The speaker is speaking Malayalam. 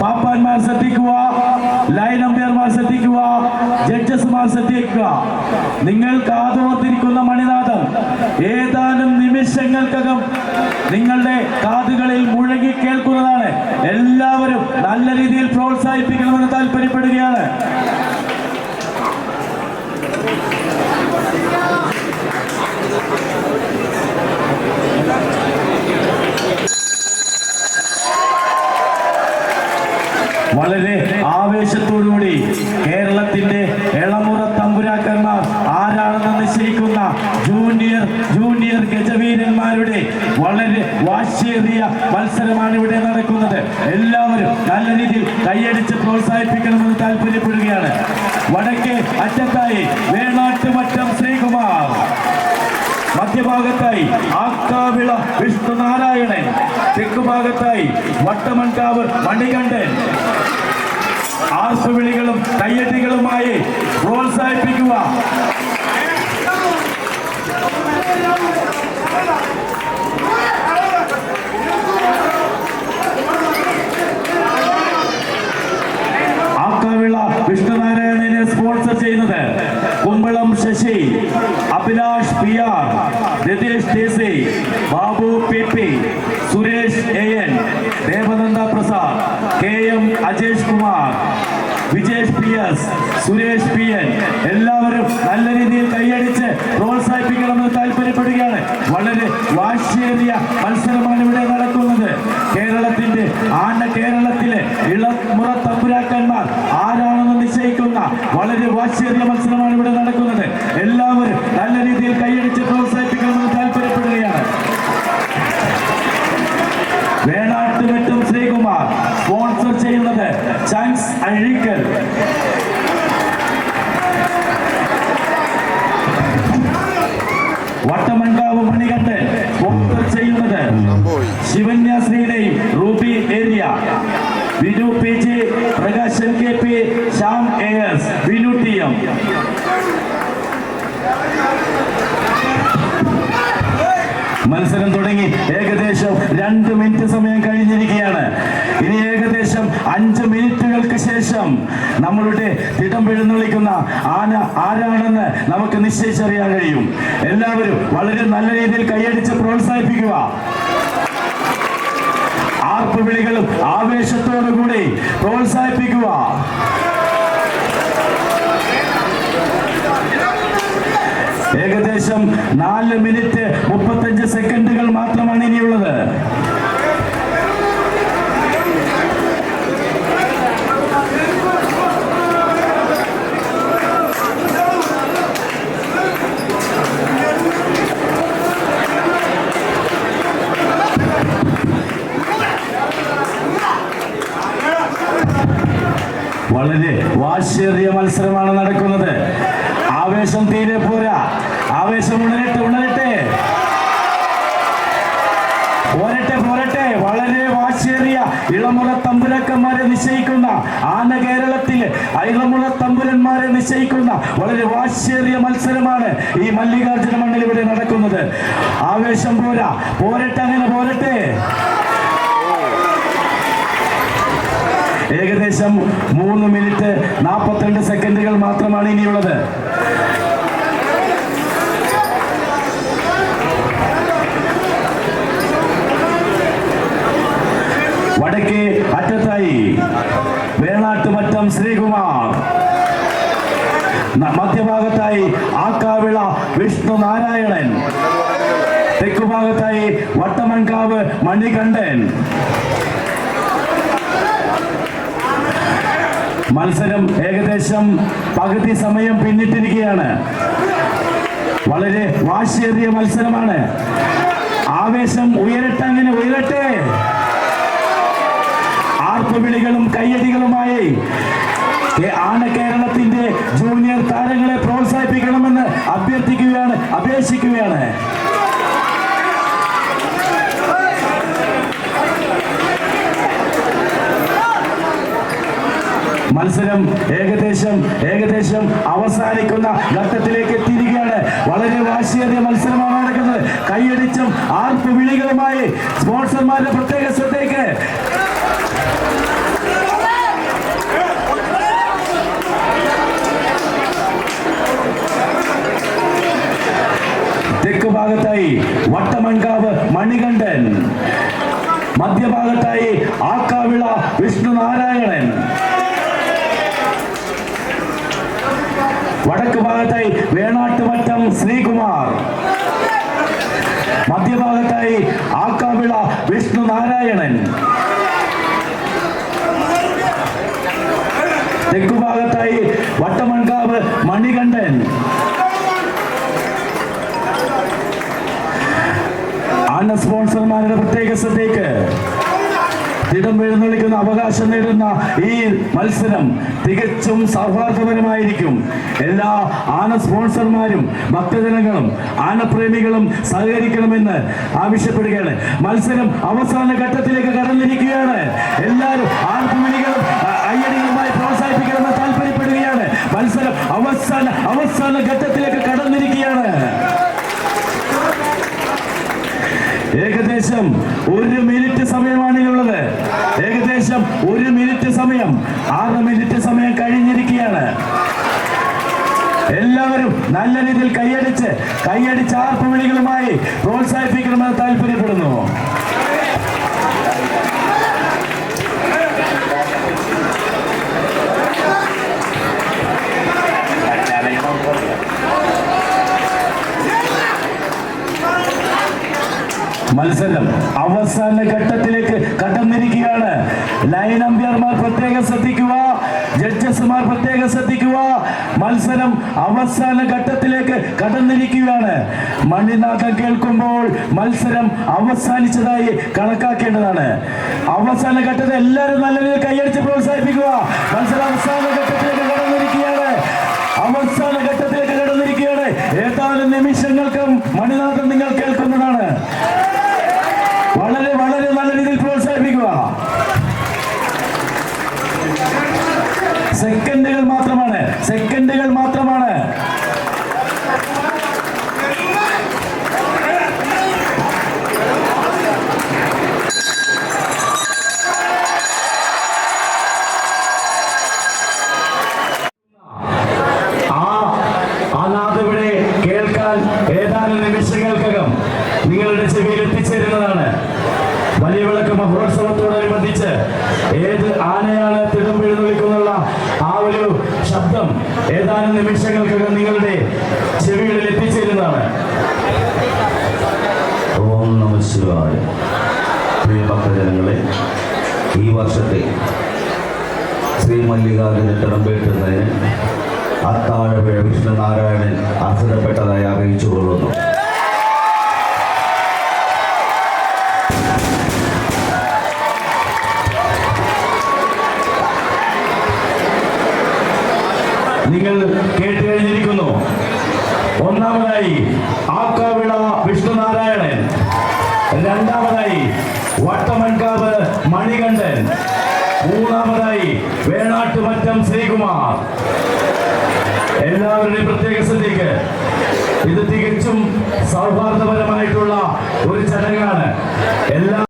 പാപ്പാന്മാർ ശ്രദ്ധിക്കുക, ലൈൻ അമ്പയർമാർ ശ്രദ്ധിക്കുക, ജഡ്ജസ്മാർ ശ്രദ്ധിക്കുക. നിങ്ങൾ കാതോർത്തിരിക്കുന്ന മണിനാഥം ഏതാനും നിമിഷങ്ങൾക്കകം നിങ്ങളുടെ കാതുകളിൽ മുഴങ്ങി കേൾക്കുന്നതാണ്. എല്ലാവരും നല്ല രീതിയിൽ പ്രോത്സാഹിപ്പിക്കണമെന്ന് താല്പര്യപ്പെടുകയാണ്. വളരെ ആവേശത്തോടുകൂടി കേരളത്തിന്റെ ഇളമുറ തമ്പുരാക്കന്മാർ ആരാണെന്ന് നിശ്ചയിക്കുന്ന ജൂനിയർ ഗജവീരന്മാരുടെ വളരെ വാശിയേറിയ മത്സരമാണ് ഇവിടെ നടക്കുന്നത്. എല്ലാവരും നല്ല രീതിയിൽ കൈയടിച്ച് പ്രോത്സാഹിപ്പിക്കണമെന്ന് താല്പര്യപ്പെടുകയാണ്. വടക്കേ അറ്റത്തായി വേണാട്ടുമറ്റം ശ്രീകുമാർ, മധ്യഭാഗത്തായി ആക്കാവിള വിഷ്ണുനാരായണൻ, തെക്കുഭാഗത്തായി വട്ടമൺകാവ് മണികണ്ഠൻ. ആർപ്പുവിളികളും കയ്യടികളുമായി പ്രോത്സാഹിപ്പിക്കുക. ആക്കാവിള വിഷ്ണുനാരായണനെ സ്പോൺസർ ചെയ്യുന്നത് കുമ്പളം Sasi, Abhilash PR, Ratheesh TC, Babu PP, Suresh AN, Devananda Prasad, KM Ajesh Kumar, Vijesh PS, Suresh PN. എല്ലാവരും നല്ല രീതിയിൽ കൈയടിച്ച് പ്രോത്സാഹിപ്പിക്കണമെന്ന് താല്പര്യപ്പെടുകയാണ്. വളരെ വാശിയേറിയ മത്സരമാണ് ഇവിടെ നടക്കുന്നത്. കേരളത്തിലെ ഇളമുറ തമ്പുരാക്കന്മാർ ആരാണെന്ന് നിശ്ചയിക്കുന്ന വളരെ വാശിയേറിയ മത്സരമാണ് ഇവിടെ നടക്കുന്നത്. എല്ലാവരും നല്ല രീതിയിൽ കൈയടിച്ച് പ്രോത്സാഹിപ്പിക്കണമെന്ന് താല്പര്യപ്പെടുകയാണ്. വേണാട്ടുമറ്റം ശ്രീകുമാർ സ്പോൺസർ ചെയ്യുന്നത് ചാൻസ് അഴീക്കൽ. വട്ടമൺകാവ് മണികണ്ഠൻ സ്പോൺസർ ചെയ്യുന്നത് ശിവന്യ ശ്രീലയും Ruby Area, Vinu PG, Prakashan KP, Shyam AS, Vinu TM. മത്സരം തുടങ്ങി ഏകദേശം 2 മിനിറ്റ് സമയം കഴിഞ്ഞിരിക്കുകയാണ്. ഇനി ഏകദേശം 5 മിനിറ്റുകൾക്ക് ശേഷം നമ്മളുടെ തിടം എഴുന്നള്ളിക്കുന്ന ആന ആരാണെന്ന് നമുക്ക് നിശ്ചയിച്ചറിയാൻ കഴിയും. എല്ലാവരും വളരെ നല്ല രീതിയിൽ കൈയടിച്ച് പ്രോത്സാഹിപ്പിക്കുക. ആർപ്പുവിളികളും ആവേശത്തോടുകൂടി പ്രോത്സാഹിപ്പിക്കുക. ഏകദേശം 4 മിനിറ്റ് 35 സെക്കൻഡുകൾ മാത്രമാണ് ഇനിയുള്ളത്. വളരെ വാശിയേറിയ മത്സരമാണ് നടക്കുന്നത്. ആവേശം തീരെ പോരാ. ആവേശം ഉണരട്ടെ. വളരെ വാശിയേറിയ ഇളമുറ തമ്പുരാക്കന്മാരെ നിശ്ചയിക്കുന്ന ഇളമുറ തമ്പുരന്മാരെ നിശ്ചയിക്കുന്ന വളരെ വാശിയേറിയ മത്സരമാണ് ഈ മല്ലികാർജുന മണ്ണിൽ ഇവിടെ നടക്കുന്നത്. ആവേശം പോരട്ടെ. ഏകദേശം 3 മിനിറ്റ് 42 സെക്കൻഡുകൾ മാത്രമാണ് ഇനിയുള്ളത്. വടക്കേ അറ്റത്തായി വേണാട്ടുമറ്റം ശ്രീകുമാർ, മധ്യഭാഗത്തായി ആക്കാവിള വിഷ്ണുനാരായണൻ, തെക്കുഭാഗത്തായി വട്ടമൺകാവ് മണികണ്ഠൻ. മത്സരം ഏകദേശം പകുതി സമയം പിന്നിട്ടിരിക്കുകയാണ്. വളരെ വാശിയേറിയ മത്സരമാണ്. ആവേശം ഉയരട്ടെ. ആർപ്പുവിളികളും കയ്യടികളുമായി കേരളത്തിന്റെ ജൂനിയർ താരങ്ങളെ പ്രോത്സാഹിപ്പിക്കണമെന്ന് അപേക്ഷിക്കുകയാണ്. മത്സരം ഏകദേശം അവസാനിക്കുന്ന ഘട്ടത്തിലേക്ക് എത്തിയിരിക്കുകയാണ്. വളരെ വാശിയേറിയ മത്സരമാണ് നടക്കുന്നത്. കൈയടിച്ചും ആർപ്പുവിളികളുമായി സ്പോൺസർമാരുടെ പ്രത്യേക ശ്രദ്ധയ്ക്ക് വിഷ്ണുനാരായണൻ. വടക്ക് ഭാഗത്തായി വേണാട്ടുമറ്റം ശ്രീകുമാർ. മധ്യഭാഗത്തായി ആക്കാവിള വിഷ്ണുനാരായണൻ. തെക്കുഭാഗത്തായി വട്ടമൺകാവ് മണികണ്ഠൻ. ആന സ്പോൺസർമാരുടെ പ്രത്യേക ശ്രദ്ധയ്ക്ക് തിടം എഴുന്നള്ളിക്കുന്ന അവകാശം നേടുന്ന ഈ മത്സരം തികച്ചും സൗഹാർദ്ദപരമായിരിക്കും. എല്ലാ ആന സ്പോൺസർമാരും ഭക്തജനങ്ങളും ആനപ്രേമികളും സഹകരിക്കണമെന്ന് ആവശ്യപ്പെടുകയാണ്. മത്സരം അവസാന ഘട്ടത്തിലേക്ക് കടന്നിരിക്കുകയാണ്. എല്ലാവരും ആർപ്പുവിളികളും അയ്യടികളുമായി പ്രോത്സാഹിപ്പിക്കണമെന്ന് താല്പര്യപ്പെടുകയാണ്. മത്സരം അവസാന ഘട്ടത്തിലേക്ക് കടന്നിരിക്കുകയാണ്. ഏകദേശം 1 മിനിറ്റ് സമയമാണിതിനുള്ളത്. ഏകദേശം 1 മിനിറ്റ് സമയം, 6 മിനിറ്റ് സമയം കഴിഞ്ഞിരിക്കുകയാണ്. എല്ലാവരും നല്ല രീതിയിൽ കൈയടിച്ച് ആർപ്പുവിളികളുമായി പ്രോത്സാഹിപ്പിക്കണമെന്ന് താല്പര്യപ്പെടുന്നു. മത്സരം അവസാന ഘട്ടത്തിലേക്ക് കടന്നിരിക്കുകയാണ്. ലൈൻ അമ്പയർമാർ പ്രത്യേകം ശ്രദ്ധിക്കുക, ജഡ്ജസ്മാർ പ്രത്യേകം ശ്രദ്ധിക്കുക. മത്സരം അവസാന ഘട്ടത്തിലേക്ക് കടന്നിരിക്കുകയാണ്. മണിനാഥം കേൾക്കുമ്പോൾ മത്സരം അവസാനിച്ചതായി കണക്കാക്കേണ്ടതാണ്. അവസാന ഘട്ടത്തിൽ എല്ലാവരും നല്ല രീതിയിൽ കൈയടിച്ച് പ്രോത്സാഹിപ്പിക്കുക. മത്സരം അവസാന ഘട്ടത്തിലേക്ക് കടന്നിരിക്കുകയാണ്. ഏതാനും നിമിഷങ്ങൾക്കും മണിനാഥം നിങ്ങൾ കേൾക്കുന്നതാണ്. വളരെ നല്ല രീതിയിൽ പ്രോത്സാഹിപ്പിക്കുക. സെക്കൻഡുകൾ മാത്രമാണ്. ഏതാനും നിമിഷങ്ങൾക്കകം നിങ്ങളുടെ ചെവിയിൽ എത്തിച്ചേരുന്നതാണ്. വലിയ വിളക്ക് മഹോത്സവത്തോടനുബന്ധിച്ച് ഏത് ആനയാണ് തിടം എഴുന്നള്ളിക്കുന്നുള്ള ആ ഒരു ശബ്ദം ഏതാനും നിമിഷങ്ങൾക്കകം നിങ്ങളുടെ ചെവികളിൽ എത്തിച്ചേരുന്നതാണ്. ഓം നമഃ ശിവായ. പ്രിയ ഭക്തജനങ്ങളെ, ഈ വർഷത്തെ ശ്രീ മല്ലികാർജുന തിടമ്പേറ്റുന്നതിന് അത്താഴപുഴ വിഷ്ണുനാരായണൻ അർഹതപ്പെട്ടതായി അറിയിച്ചുകൊള്ളുന്നു. നിങ്ങൾ കേട്ട് കഴിഞ്ഞിരിക്കുന്നു. ഒന്നാമതായി ആക്കാവിള വിഷ്ണുനാരായണൻ, രണ്ടാമതായി വട്ടമൺകാവ് മണികണ്ഠൻ, മൂന്നാമതായി വേണാട്ടുമറ്റം ശ്രീകുമാർ. എല്ലാവരുടെയും പ്രത്യേക ശ്രദ്ധയ്ക്ക് ഇത് തികച്ചും സൗഹാർദ്ദപരമായിട്ടുള്ള ഒരു ചടങ്ങാണ്. എല്ലാ